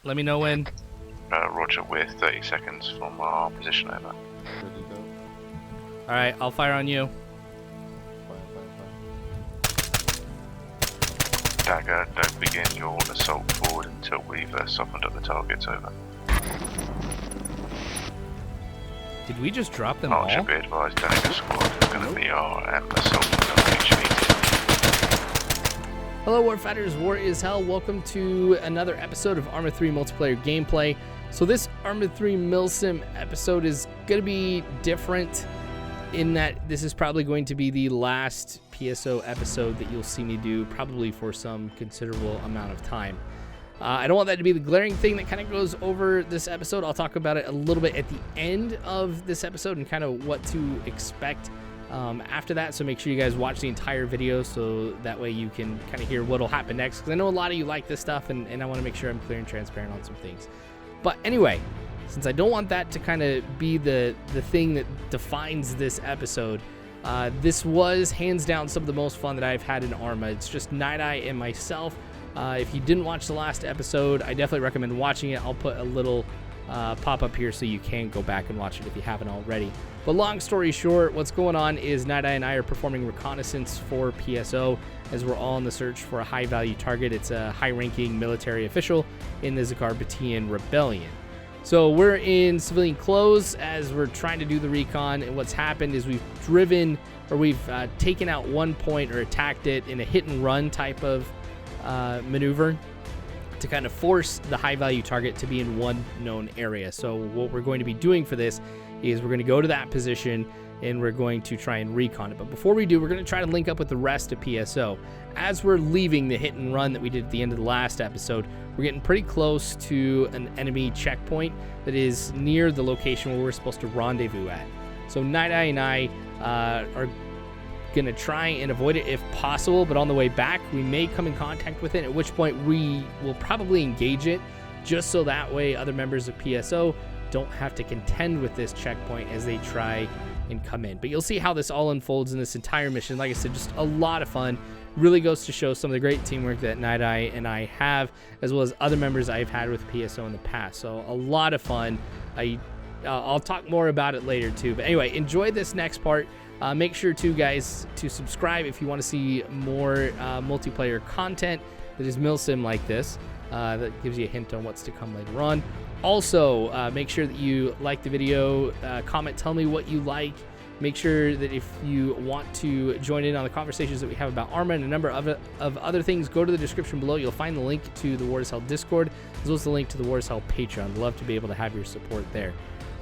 Let me know when. Roger, we're 30 seconds from our position over. Ready to go. Alright, I'll fire on you. Fire. Dagger, don't begin your assault forward until we've softened up the targets. Over. Did we just drop them Archer, all? be advised, Dagger squad is going to be our assault HVT. Hello Warfighters, War is Hell. Welcome to another episode of Arma 3 multiplayer gameplay. So this Arma 3 Milsim episode is going to be different in that this is probably going to be the last PSO episode that you'll see me do, probably for some considerable amount of time. I don't want that to be the glaring thing that kind of goes over this episode. I'll talk about it a little bit at the end of this episode and kind of what to expect after that. So make sure you guys watch the entire video so that way you can kind of hear what'll happen next, because I know a lot of you like this stuff and I want to make sure I'm clear and transparent on some things. But anyway, since I don't want that to kind of be the thing that defines this episode, this was hands down some of the most fun that I've had in Arma. It's just Night Eye and myself. If you didn't watch the last episode, I definitely recommend watching it. I'll put a little pop up here so you can go back and watch it if you haven't already. But long story short, what's going on is Night Eye and I are performing reconnaissance for PSO as we're all in the search for a high value target. It's a high ranking military official in the Zakarbatian rebellion. So we're in civilian clothes as we're trying to do the recon, and what's happened is we've taken out one point or attacked it in a hit and run type of maneuver to kind of force the high value target to be in one known area. So what we're going to be doing for this is we're going to go to that position and we're going to try and recon it. But before we do, we're going to try to link up with the rest of PSO. As we're leaving the hit and run that we did at the end of the last episode, we're getting pretty close to an enemy checkpoint that is near the location where we're supposed to rendezvous at. So Night Eye and I are going to try and avoid it if possible, but on the way back we may come in contact with it, at which point we will probably engage it, just so that way other members of PSO don't have to contend with this checkpoint as they try and come in. But you'll see how this all unfolds in this entire mission. Like I said, just a lot of fun. Really goes to show some of the great teamwork that Night Eye and I have, as well as other members I've had with PSO in the past. So a lot of fun. I'll talk more about it later too. But anyway, enjoy this next part. Make sure to guys to subscribe if you want to see more multiplayer content that is Milsim like this. That gives you a hint on what's to come later on. Also, make sure that you like the video, comment, tell me what you like. Make sure that if you want to join in on the conversations that we have about Arma and a number of other things, go to the description below. You'll find the link to the War is Hell Discord, as well as the link to the War is Hell Patreon. I'd love to be able to have your support there.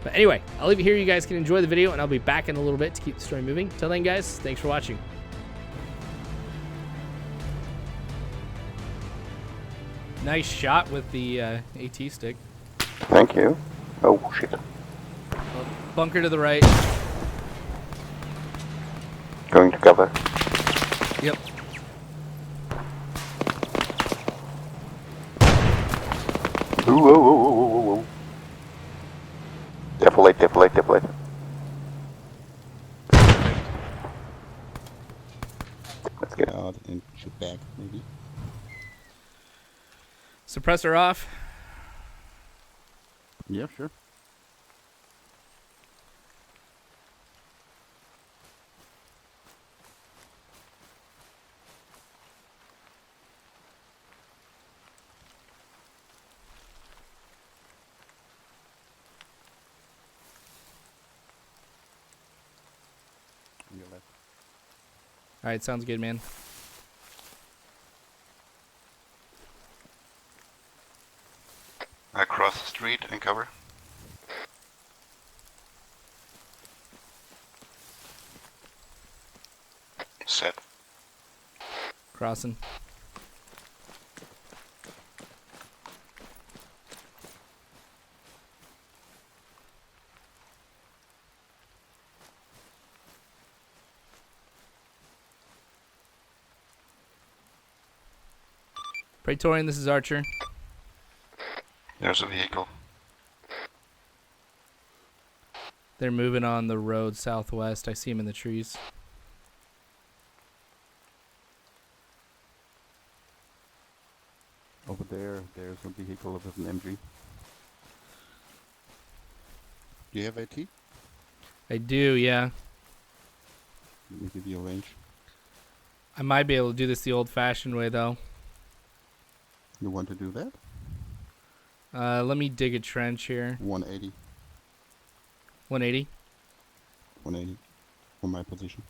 But anyway, I'll leave it here. You guys can enjoy the video, and I'll be back in a little bit to keep the story moving. Till then, guys, thanks for watching. Nice shot with the AT stick. Thank you. Oh, shit. Bunker to the right. Going to cover. Yep. Ooh, whoa, whoa, whoa, whoa, whoa. Deflate. Let's get out and shoot back, maybe. Suppressor off. Yeah, sure. Your left. All right, sounds good, man. Across the street and cover. Set. Crossing. Praetorian, this is Archer. There's a vehicle. They're moving on the road southwest. I see them in the trees. Over there, there's there's a vehicle with an MG. Do you have AT? I do, yeah. Let me give you a range. I might be able to do this the old-fashioned way, though. You want to do that? Let me dig a trench here. 180. 180? 180 from my position.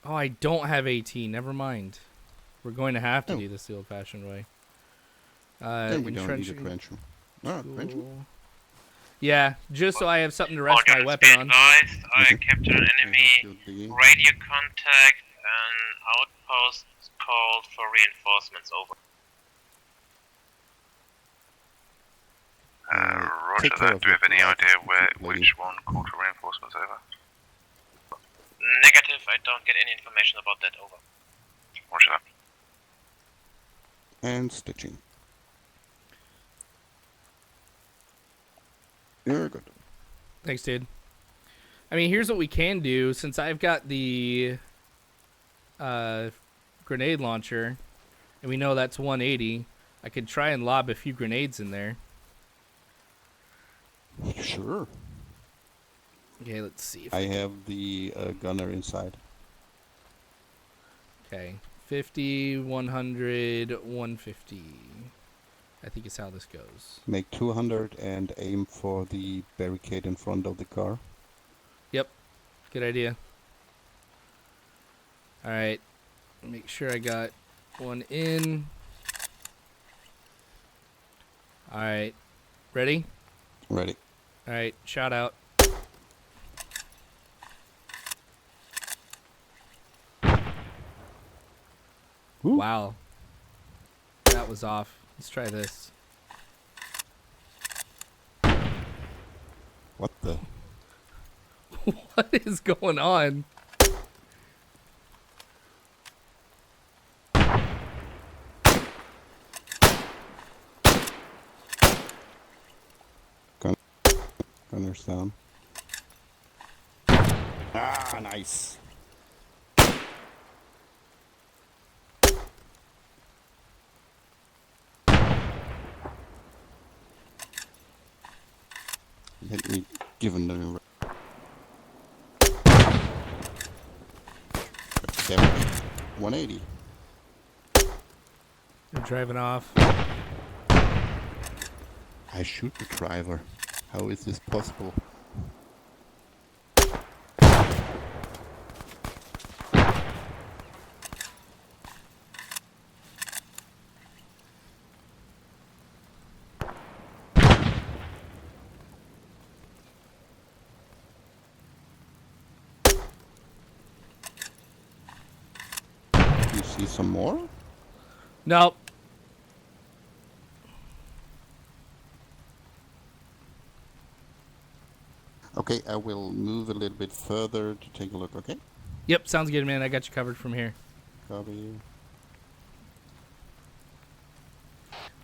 Oh, I don't have AT. Never mind. We're going to have to Oh. do this the old-fashioned way. Then we don't need a entrenching. trencher. Ah, trenching? Yeah, just so I have something to rest my weapon on. Advised, I Okay. captured an enemy Good digging. radio contact. An outpost called for reinforcements. Over. Roger take care that. of Do you have your any life, idea lady. which one called for reinforcements over? Negative. I don't get any information about that. Over. Roger that. And stitching. You're good. Thanks, dude. I mean, here's what we can do. Since I've got the grenade launcher, and we know that's 180, I could try and lob a few grenades in there. Sure. Okay, let's see. If I have the gunner inside. Okay, 50, 100, 150. I think is how this goes. Make 200 and aim for the barricade in front of the car. Yep, good idea. All right, make sure I got one in. All right, ready? Ready. All right, shout out. Woo. Wow, that was off. Let's try this. What the? What is going on? Gunner's down. Ah, nice. Let me give him the... Damn it. 180. They're driving off. I shoot the driver. How is this possible? You see some more? Nope. Okay, I will move a little bit further to take a look, okay? Yep, sounds good, man. I got you covered from here. Copy.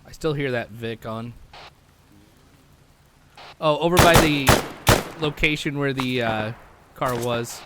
I still hear that Vic on. Oh, over by the location where the car was.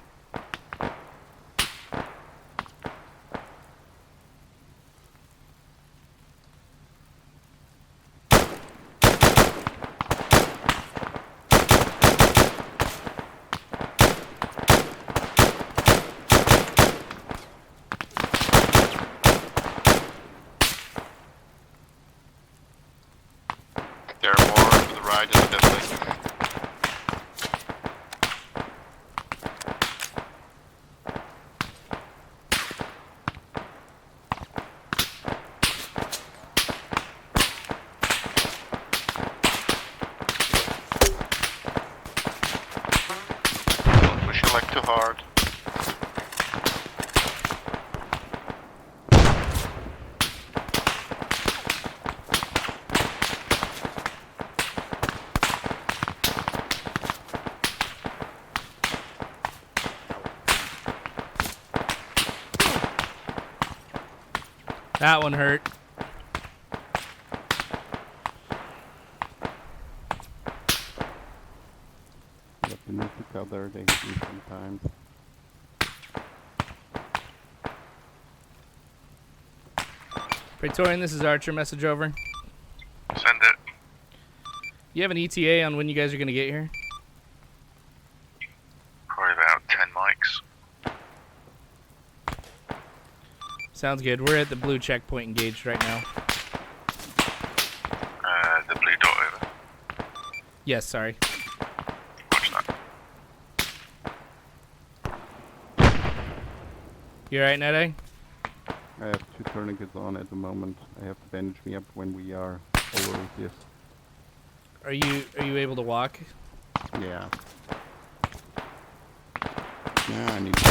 There are more to the right in the building. Don't push your leg too hard. That one hurt. Yep, you need to cover, they hit me sometimes. Praetorian, this is Archer. Message over. Send it. You have an ETA on when you guys are going to get here? Probably about 10 mics. Sounds good. We're at the blue checkpoint engaged right now. The blue dot over. Yes, sorry. Watch that. You alright, Nede? I have 2 tourniquets on at the moment. I have to bandage me up when we are over this. Are you able to walk? Yeah. Yeah, I need to.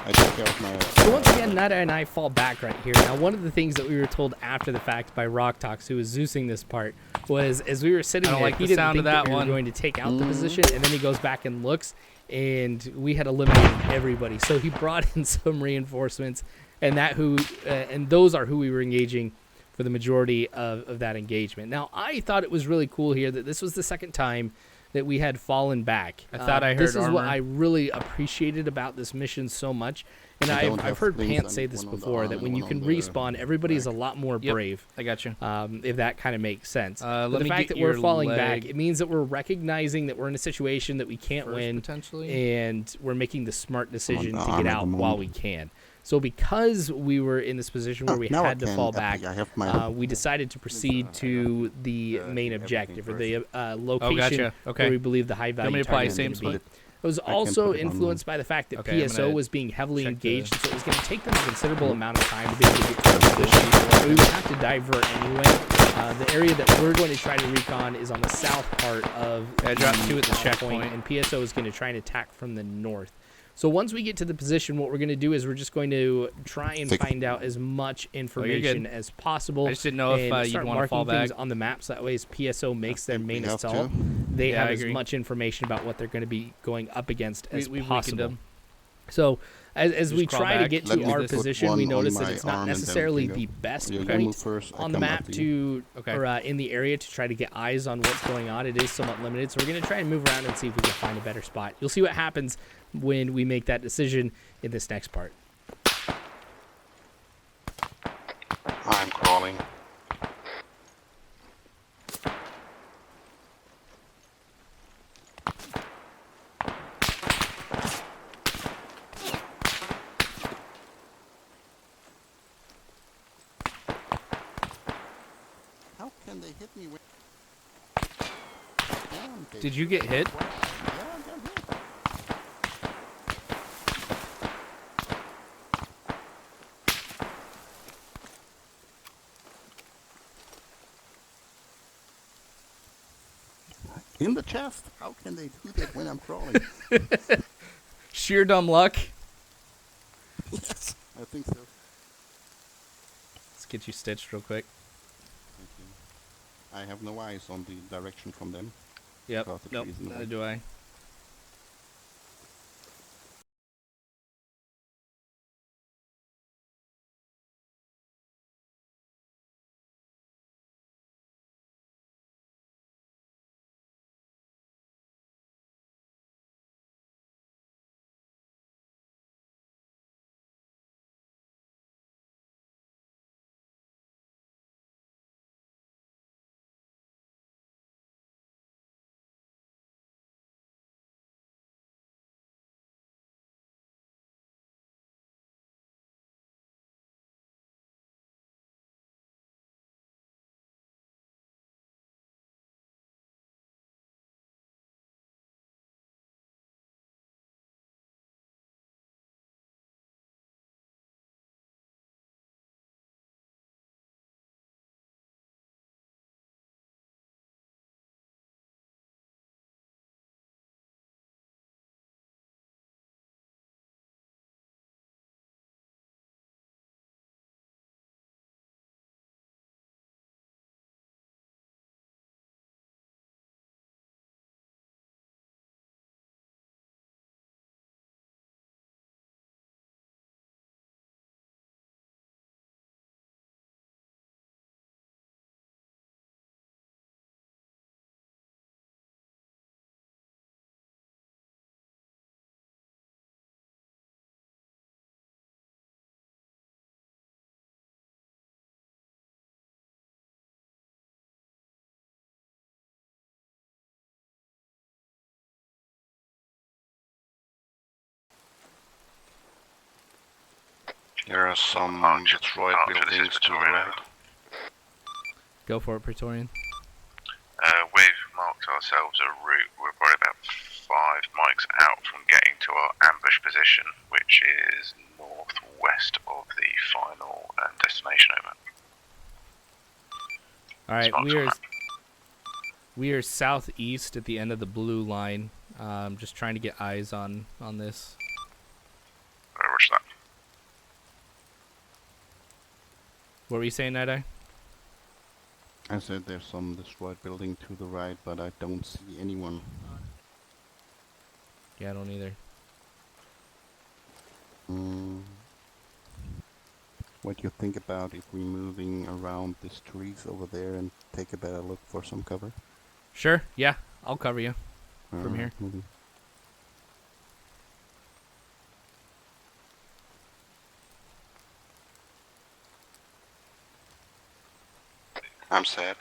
I take care of my... So once again, Nada and I fall back right here. Now, one of the things that we were told after the fact by Rocktox, who was Zeusing this part, was as we were sitting there, he didn't think that we were going to take out the position, and then he goes back and looks, and we had eliminated everybody. So he brought in some reinforcements, and those are who we were engaging for the majority of that engagement. Now, I thought it was really cool here that this was the second time that we had fallen back. I thought I heard this is Arma. What I really appreciated about this mission so much. And I've heard Pants say this before, that when you can respawn, everybody's a lot more brave. I got you. If that kind of makes sense. The fact that we're falling back, it means that we're recognizing that we're in a situation that we can't win, and we're making the smart decision to get out while we can. So because we were in this position where we had to fall back, we decided to proceed to the main objective, or the location where we believe the high-value target is going to be. It was also influenced by the fact that PSO was being heavily engaged, so it was going to take them a considerable amount of time to be able to get to our position. So we would have to divert anyway. The area that we're going to try to recon is on the south part of the checkpoint, and PSO is going to try and attack from the north. So once we get to the position, what we're going to do is we're just going to try and find out as much information as possible. I just didn't know if you'd want to fall back on the map, so that way as PSO makes their main assault, they have as much information about what they're going to be going up against as possible. So as we try to get to our position, we notice that it's not necessarily the best point on the map or in the area to try to get eyes on what's going on. It is somewhat limited, so we're going to try and move around and see if we can find a better spot. You'll see what happens when we make that decision in this next part. I'm crawling. How can they hit me with... Did you get hit? Yeah, I got hit. In the chest. How can they do that when I'm crawling? Sheer dumb luck. Yes, I think so. Let's get you stitched real quick. Thank you. I have no eyes on the direction from them. Yep. Nope. Neither do I. There are some destroyed Archer, this is buildings to the Victoria. right. Go for it, Praetorian. We've marked ourselves a route. We're probably about 5 mics out from getting to our ambush position, which is northwest of the final destination over. All right, Marked on that. we are southeast at the end of the blue line. Just trying to get eyes on this. Roger that. What were you saying, Night Eye? I said there's some destroyed building to the right, but I don't see anyone. Yeah, I don't either. What do you think about if we moving around these trees over there and take a better look for some cover? Sure. Yeah, I'll cover you from here. Maybe. I'm sad.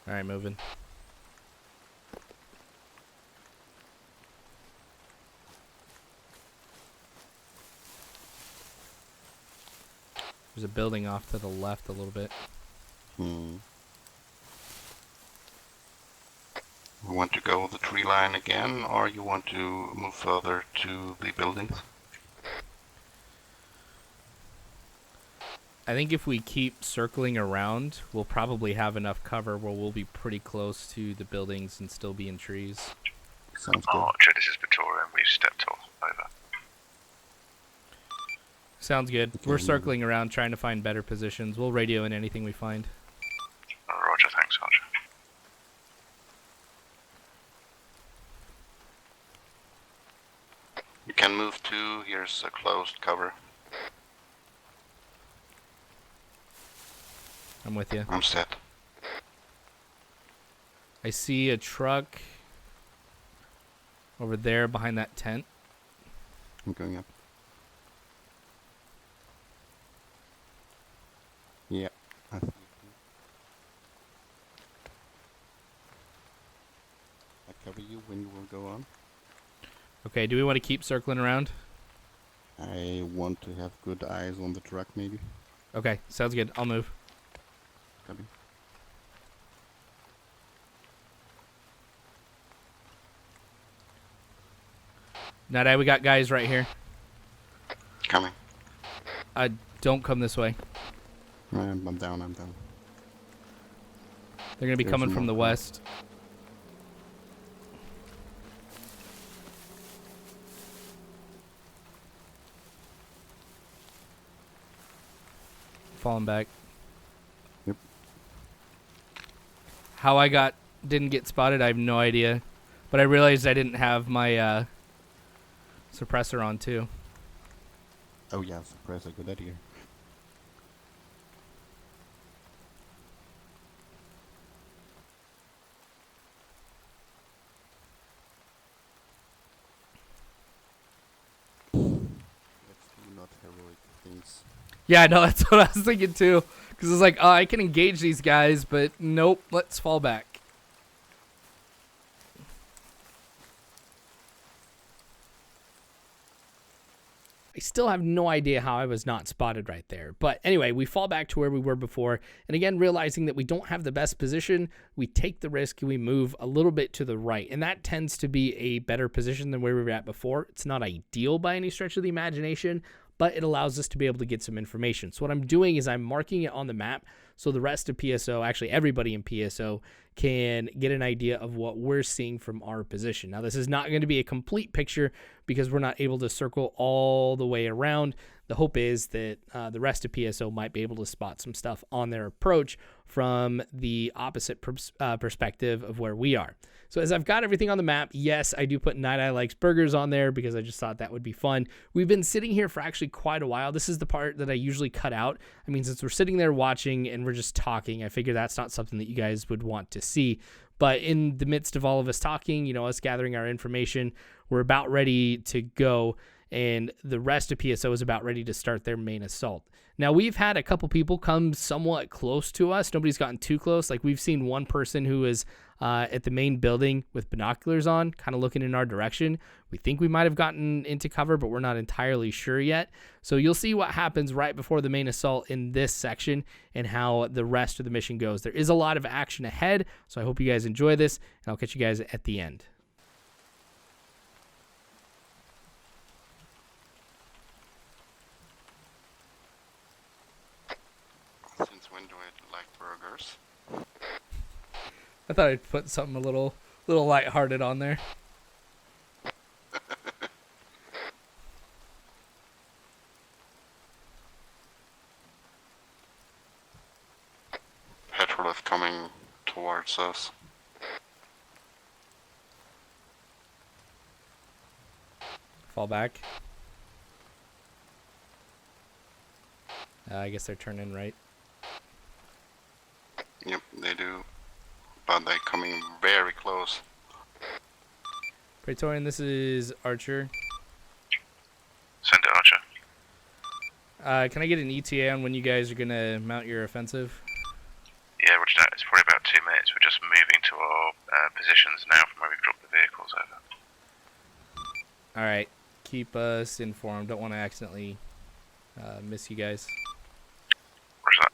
All right, moving. There's a building off to the left a little bit. We want to go the tree line again, or you want to move further to the buildings? I think if we keep circling around, we'll probably have enough cover where we'll be pretty close to the buildings and still be in trees. Sounds good. Archer, this is Victoria, and we've stepped off. Over. Sounds good. Okay, We're moving. circling around trying to find better positions. We'll radio in anything we find. Roger, thanks, Archer. You can move to, here's a closed cover. I'm with you. I'm set. I see a truck over there behind that tent. I'm going up. Yeah. I see it. I cover you when you will go on. Okay, do we want to keep circling around? I want to have good eyes on the truck, maybe. Okay, sounds good. I'll move. Copy. Night-Eye, we got guys right here. Coming. Don't come this way. I'm down, I'm down. They're going to be There's coming some from the more. west. Falling back. Yep. How I didn't get spotted, I have no idea. But I realized I didn't have my suppressor on too. Oh yeah, suppressor, good idea. Let's do not heroic things. Yeah, no, that's what I was thinking too. Because it's like, oh, I can engage these guys, but nope, let's fall back. I still have no idea how I was not spotted right there. But anyway, we fall back to where we were before. And again, realizing that we don't have the best position, we take the risk and we move a little bit to the right. And that tends to be a better position than where we were at before. It's not ideal by any stretch of the imagination, but it allows us to be able to get some information. So what I'm doing is I'm marking it on the map so the rest of PSO, actually everybody in PSO, can get an idea of what we're seeing from our position. Now, this is not going to be a complete picture because we're not able to circle all the way around. The hope is that the rest of PSO might be able to spot some stuff on their approach from the opposite perspective of where we are. So as I've got everything on the map, yes, I do put Night Eye Likes Burgers on there because I just thought that would be fun. We've been sitting here for actually quite a while. This is the part that I usually cut out. I mean, since we're sitting there watching and we're just talking, I figure that's not something that you guys would want to see. But in the midst of all of us talking, us gathering our information, we're about ready to go. and the rest of PSO is about ready to start their main assault. Now, we've had a couple people come somewhat close to us. Nobody's gotten too close. Like, we've seen one person who is at the main building with binoculars on, kind of looking in our direction. We think we might have gotten into cover, but we're not entirely sure yet. So you'll see what happens right before the main assault in this section and how the rest of the mission goes. There is a lot of action ahead, so I hope you guys enjoy this, and I'll catch you guys at the end. Since when do I like burgers? I thought I'd put something a little lighthearted on there. Petrolith coming towards us. Fall back. I guess they're turning right. Yep, they do. But they're coming very close. Praetorian, this is Archer. Send it, Archer. Can I get an ETA on when you guys are going to mount your offensive? Yeah, roger that. It's probably about 2 minutes. We're just moving to our positions now from where we've dropped the vehicles over. Alright, keep us informed. Don't want to accidentally miss you guys. Roger that.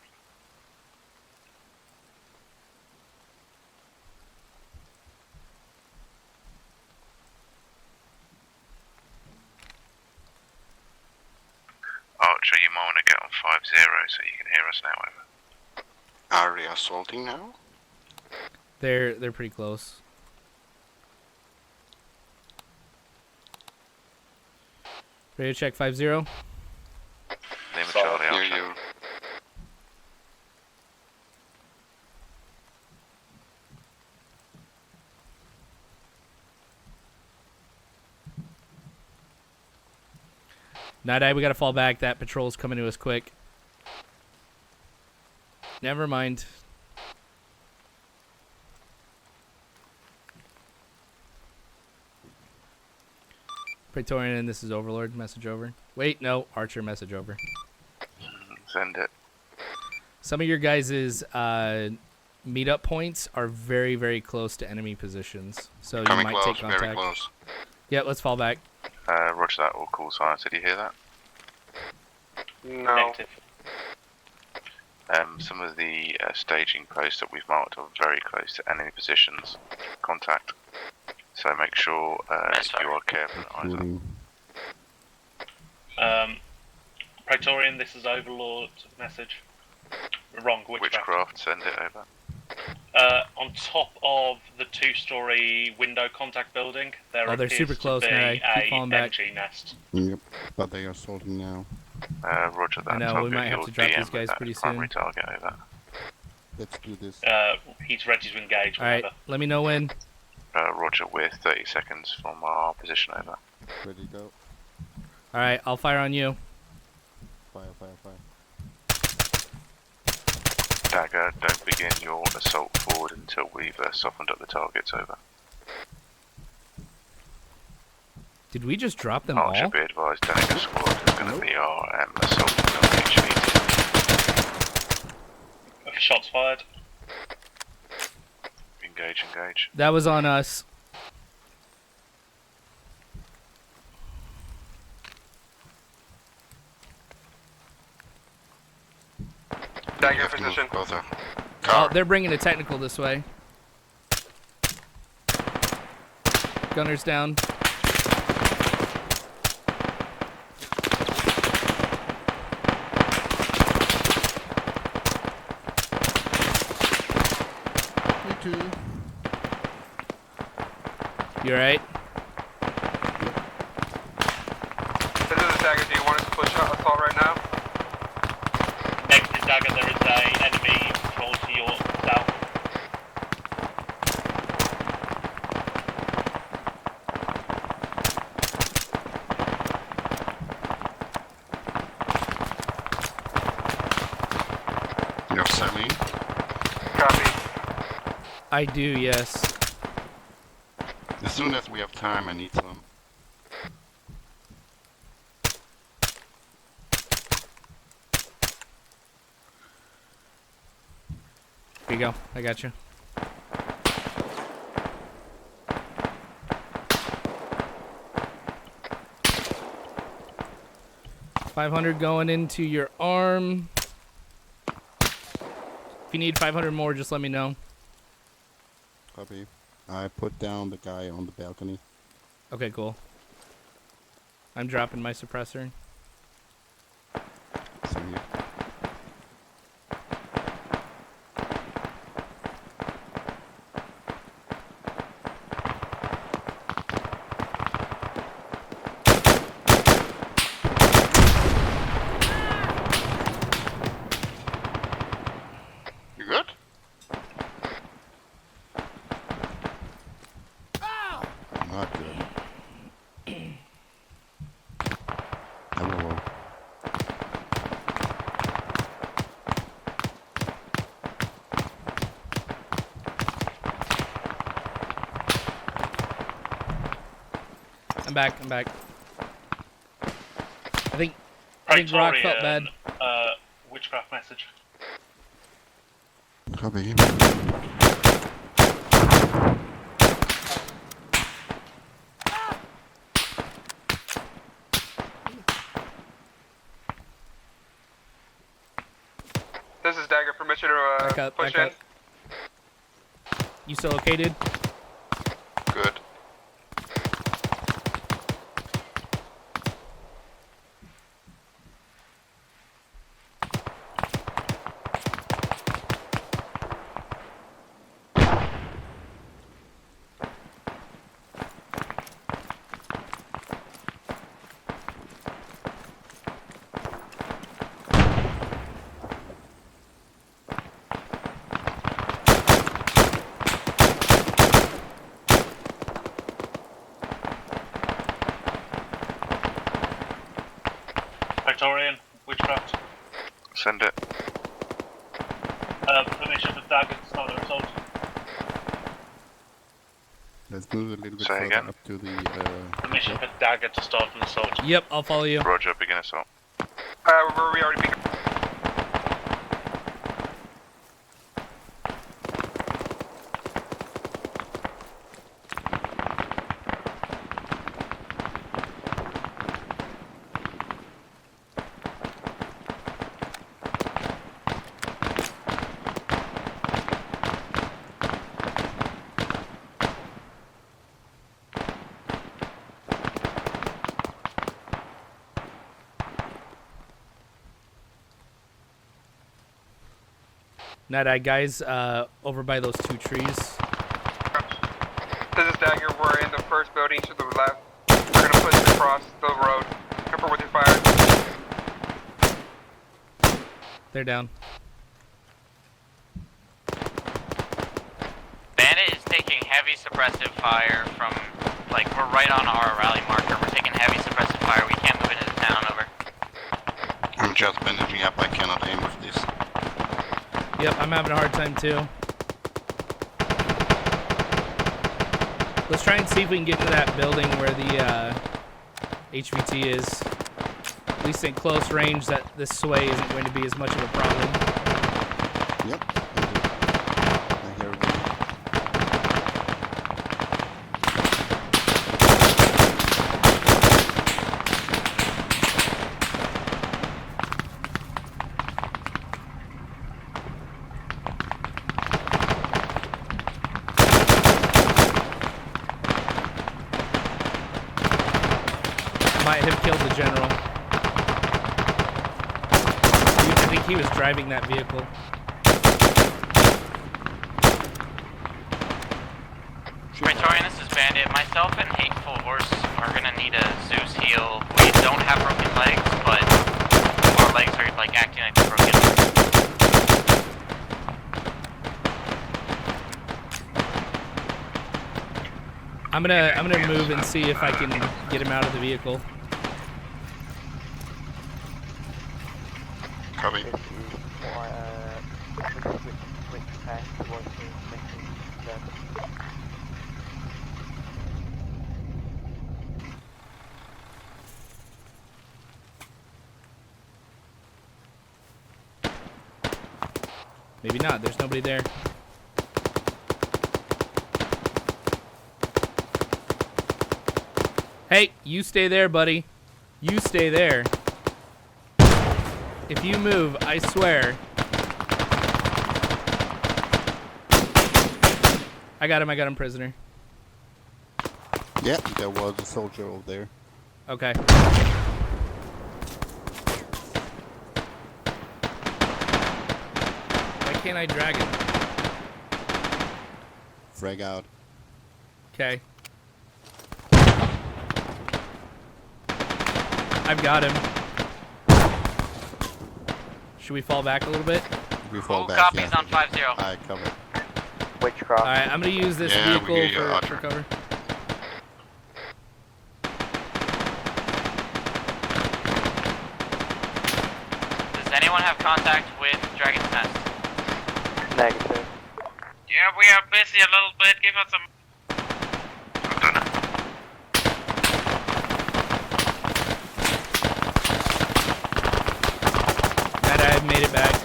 Archer, you might want to get on 5-0 so you can hear us now, over. Are they assaulting now? They're pretty close. Ready to check 5-0? Lima Charlie, Hear Archer. you. Night-Eye, we gotta fall back. That patrol's coming to us quick. Never mind. Praetorian, and this is Overlord. Message over. Wait, no. Archer, message over. Send it. Some of your guys' meetup points are very, very close to enemy positions. So Coming you might close, take contact. very close. Yeah, let's fall back. Roger that. All call silence. Did you hear that? No. Negative. Some of the staging posts that we've marked are very close to enemy positions. Contact. So make sure you are careful. Eyes up. Praetorian, this is Overlord message. Wrong, Witchcraft, send it over. On top of the 2-story window contact building, there Oh, they're appears super close, to be man. Keep falling a back. MG nest. Yep, but they are assaulting now. Roger that. I know, we Target might have your to drop DM these guys with that pretty primary soon. target over. Let's do this. He's ready to engage. Alright, Whenever. let me know when. Roger with 30 seconds from our position over. Ready to go. Alright, I'll fire on you. Fire, fire, fire. Dagger, don't begin your assault forward until we've softened up the targets over. Did we just drop them Archer, all? be advised, Dagger squad is going to be our assault on HV. Shots fired. Engage, engage. That was on us. Dagger position. Both are. Oh, they're bringing a technical this way. Gunner's down. You alright? This is a Dagger. Do you want us to push out assault right now? Negative, Dagger. There is a enemy patrol to your south. You have Sally? Copy. I do, yes. As soon as we have time, I need some. Here you go. I got you. $500 going into your arm. If you need 500 more, just let me know. Copy. I put down the guy on the balcony. Okay, cool. I'm dropping my suppressor. Same here. You good? Not good. Hello. I'm back. I think Rock felt bad. Witchcraft message. Copy. This is Dagger. Permission to push in. You still okay, dude? Good. Victorian, witchcraft. Send it. Permission for Dagger to start an assault. Let's move a little bit Say further again? up to the. Permission for Dagger to start an assault. Yep, I'll follow you. Roger, begin assault. We already began. Night-eye guys, over by those two trees. This is Dagger. We're in the first building to the left. We're gonna push across the road. Careful with your fire. They're down. Bandit is taking heavy suppressive fire from, like, we're right on our rally marker. We're taking heavy suppressive fire. We can't move into the town, over. I'm just bandaging up. I cannot aim with this. Yep, I'm having a hard time too. Let's try and see if we can get to that building where the HVT is. At least in close range, that this sway isn't going to be as much of a problem. Yep. I hear them. Might have killed the general. I think he was driving that vehicle. Praetorian, this is Bandit. Myself and Hateful Horse are gonna need a Zeus heal. We don't have broken legs, but our legs are, like, acting like they're broken. I'm gonna move and see if I can get him out of the vehicle. Copy. Maybe not. There's nobody there. Hey, you stay there, buddy. You stay there. If you move, I swear. I got him prisoner. Yeah, there was a soldier over there. Okay. Why can't I drag him? Frag out. Okay. I've got him. Should we fall back a little bit? We fall Who back, copies yeah. on 5-0? I cover. Witchcraft. Alright, I'm gonna use this Yeah, we vehicle hear you, for Archer. cover. Does anyone have contact with Dragon's Nest? Negative. Yeah, we are busy a little bit. Give us some. I've done it. That I've made it back.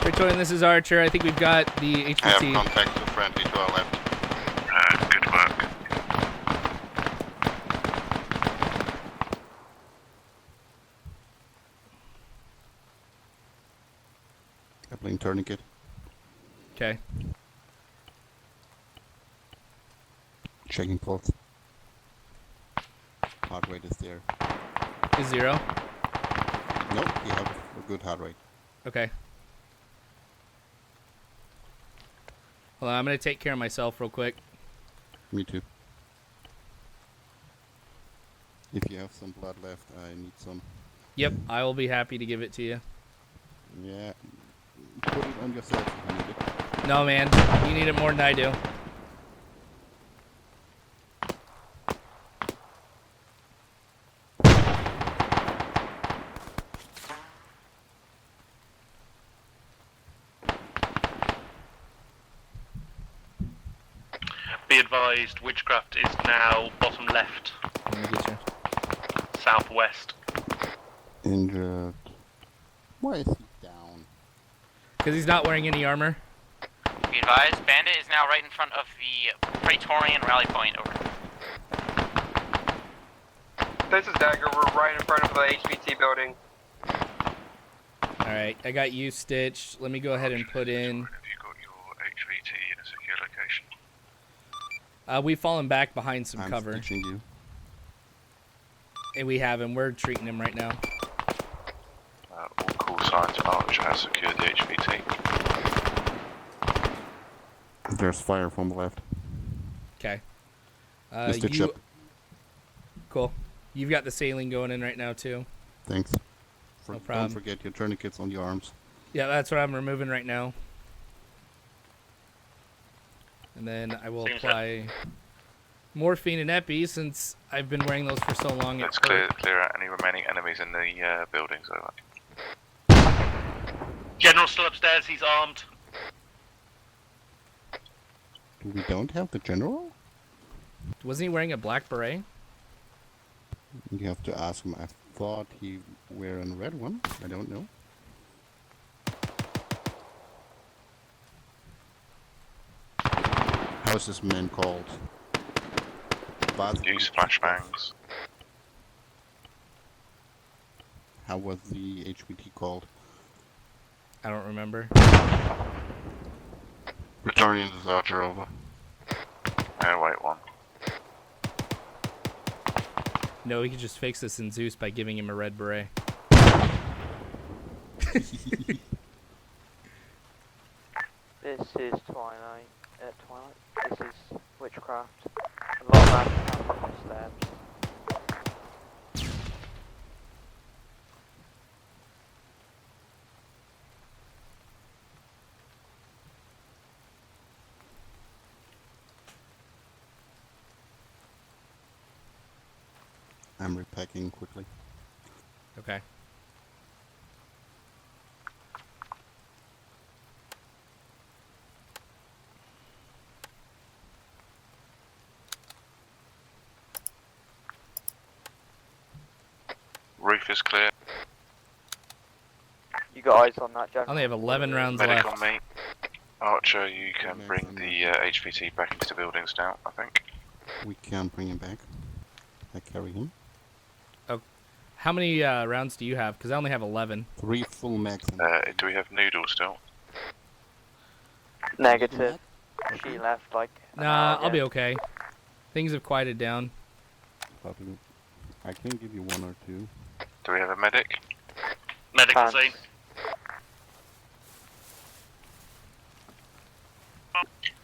Victoria, this is Archer. I think we've got the I have HVT. contact to friendly to our left. Good work. Applying tourniquet. Okay. Checking pulse. Heart rate is there. Is 0. Nope, you have a good heart rate. Okay. Hold on, I'm gonna take care of myself real quick. Me too. If you have some blood left, I need some. Yep, I will be happy to give it to you. Yeah. Put it on yourself if you need it. No, man, you need it more than I do. Be advised, Witchcraft is now bottom left, Let me get you. southwest. Injured. Why is he down? Because he's not wearing any armor. Be advised, Bandit is now right in front of the Praetorian rally point. Over. This is Dagger. We're right in front of the HVT building. Alright, I got you stitched. Let me go ahead and put in. Have you got your HVT in a secure location? We've fallen back behind some I'm cover. stitching you. And we have him. We're treating him right now. All call signs. Archer has secured the HVT. There's fire from the left. Okay. Just stitch up. Cool. You've got the saline going in right now, too. Thanks. No problem. Don't forget your tourniquets on your arms. Yeah, that's what I'm removing right now. And then I will Seems apply morphine and epi since I've been wearing those for so long. Let's it hurt. clear out any remaining enemies in the buildings. Over. General's still upstairs, he's armed. We don't have the general? Wasn't he wearing a black beret? You have to ask him. I thought he wearing a red one. I don't know. How's this man called? Use flashbangs. How was the HVT called? I don't remember. Returning to the Archer over. Wait one. No, we could just fix this in Zeus by giving him a red beret. This is Twilight. This is Witchcraft. A lot of action on the steps. I'm repacking quickly. Okay. Roof is clear. You got eyes on that, I General? only have 11 rounds Medic left. on me. Archer, you can bring the HVT back into the buildings now, I think. We can bring him back. I carry him. How many rounds do you have? Because I only have 11. 3 full mags. Do we have Noodle still? Negative. She left like. an Nah, hour I'll be ago. okay. Things have quieted down. Probably. I can give you 1 or 2. Do we have a medic? Medical Thanks. scene.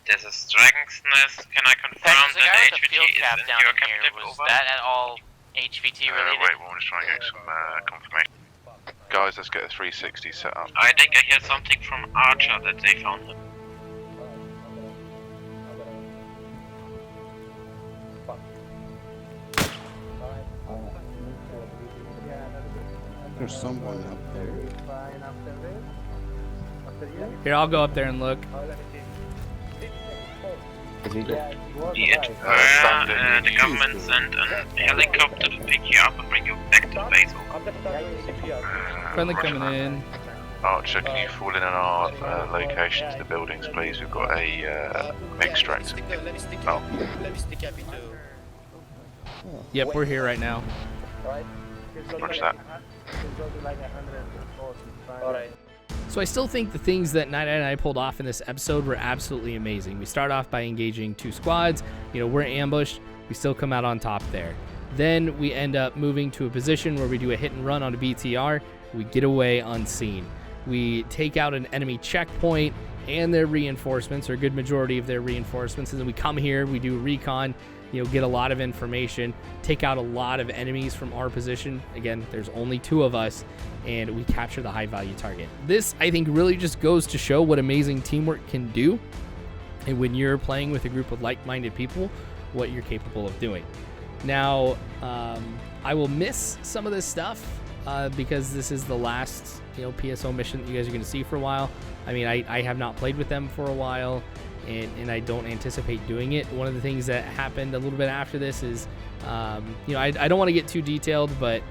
This is Dragon's Nest. Can I confirm Thanks, the guy that with the HVT field is cap in down your in here, captive? was Over. that at all HVT related? Wait, we'll just try and get some confirmation. Guys, let's get a 360 set up. I think I hear something from Archer that they found him. There's someone up there. Here, I'll go up there and look. The government sent a helicopter to pick you up and bring you back to base. Friendly coming in. Archer, can you fall in on our location to the buildings, please? We've got a extract. Oh, Yep, we're here right now. watch that. So I still think the things that Night and I pulled off in this episode were absolutely amazing. We start off by engaging 2 squads. You know, we're ambushed. We still come out on top there. Then we end up moving to a position where we do a hit and run on a BTR. We get away unseen. We take out an enemy checkpoint and their reinforcements, or a good majority of their reinforcements. And then we come here, we do recon, you know, get a lot of information, take out a lot of enemies from our position. Again, there's only 2 of us, and we capture the high value target. This, I think, really just goes to show what amazing teamwork can do, and when you're playing with a group of like-minded people, what you're capable of doing. Now, I will miss some of this stuff because this is the last, you know, PSO mission that you guys are going to see for a while. I mean, I have not played with them for a while, and I don't anticipate doing it. One of the things that happened a little bit after this is, you know, I don't want to get too detailed, but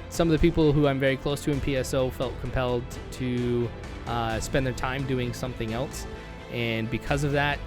some of the people who I'm very close to in PSO felt compelled to spend their time doing something else, and because of that,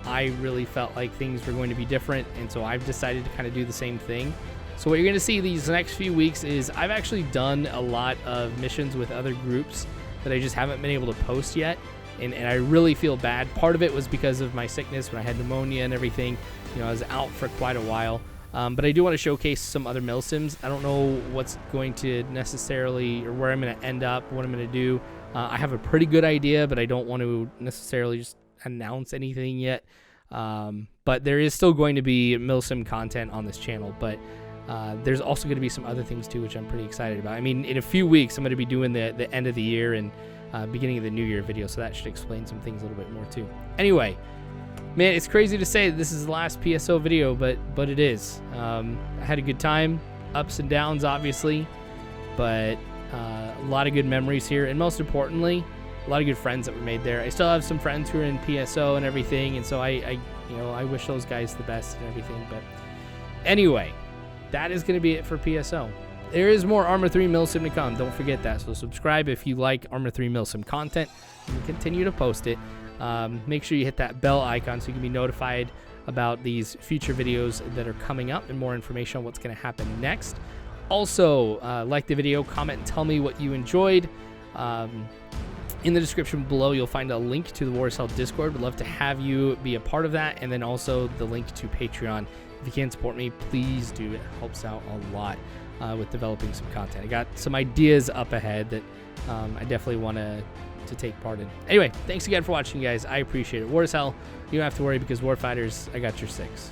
I really felt like things were going to be different, and so I've decided to kind of do the same thing. So what you're going to see these next few weeks is I've actually done a lot of missions with other groups that I just haven't been able to post yet, and I really feel bad. Part of it was because of my sickness when I had pneumonia and everything. You know, I was out for quite a while. But I do want to showcase some other Milsims. I don't know what's going to necessarily, or where I'm going to end up, what I'm going to do. I have a pretty good idea, but I don't want to necessarily just announce anything yet. But there is still going to be Milsim content on this channel, but there's also going to be some other things too, which I'm pretty excited about. I mean, in a few weeks, I'm going to be doing the end of the year and beginning of the new year video, so that should explain some things a little bit more too. Anyway, man, it's crazy to say that this is the last PSO video, but it is. I had a good time, ups and downs, obviously, but a lot of good memories here, and most importantly, a lot of good friends that were made there. I still have some friends who are in PSO and everything, and so I wish those guys the best and everything. But anyway, that is going to be it for PSO. There is more Arma 3 Milsim to come. Don't forget that. So subscribe if you like Arma 3 Milsim content. We'll continue to post it. Make sure you hit that bell icon so you can be notified about these future videos that are coming up and more information on what's going to happen next. Also, like the video, comment, and tell me what you enjoyed. In the description below, you'll find a link to the Warcell Discord. Would love to have you be a part of that, and then also the link to Patreon. If you can support me, please do. It helps out a lot with developing some content. I got some ideas up ahead that I definitely want to take part in. Anyway, thanks again for watching, guys. I appreciate it. War is hell. You don't have to worry because Warfighters, I got your 6.